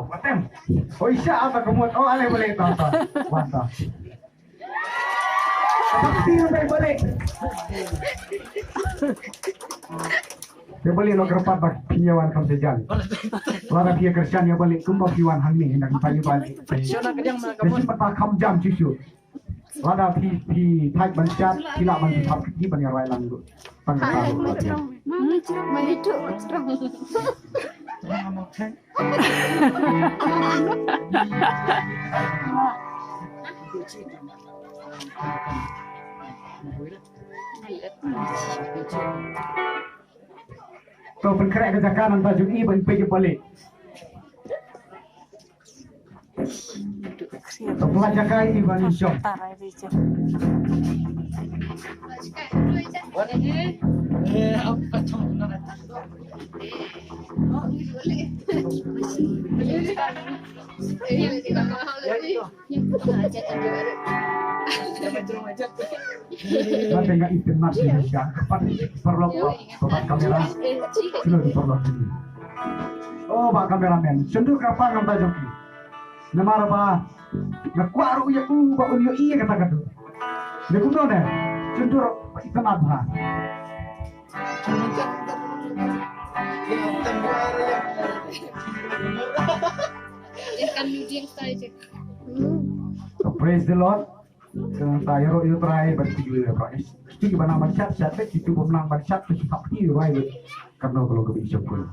Matem. Oh isya apa kemut? Oh ale boleh tonton. Mantap. Pasti yang balik. Dia balik lo kerpat bak piawan kam sejal. Lara pia kerjaan dia balik kumbang piawan hang ni hendak payu balik. Jadi patah kam jam cucu. Lara pi thai banchat tidak banchat di banyak rai langgu. Pangkat. Kau berkerak kejakan antara juni berpergi balik. Kau pelajakan ini balik jom. Nanti nggak internet Indonesia, kapan perlu total kamera, sudah diperlukan ini. Oh, pak kameramen, sendu kapan ngambil joki? Nama apa? Ngekuaru ya pak unio iya kata-kata. Dia kuno deh, sendu itu apa? Praise the Lord. Tayo itu try bertiga Pak. Itu gimana macam chat itu pemenang macam itu tapi right karena kalau kebiasaan pun.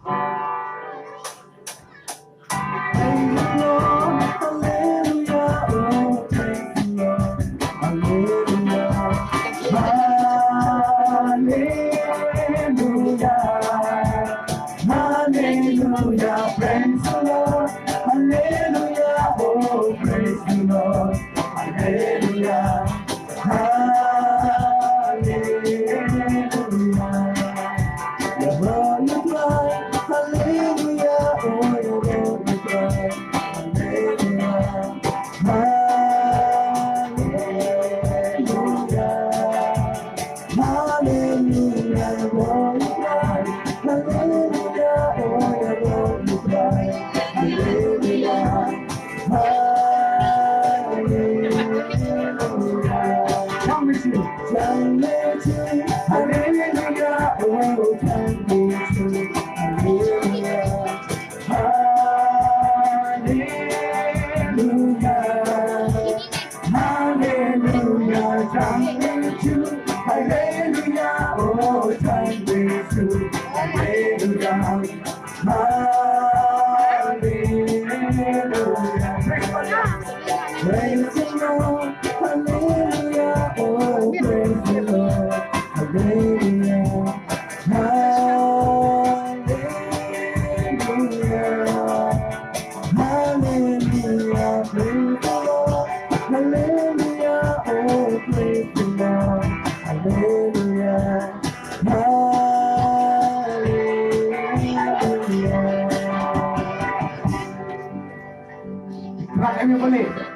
Everybody.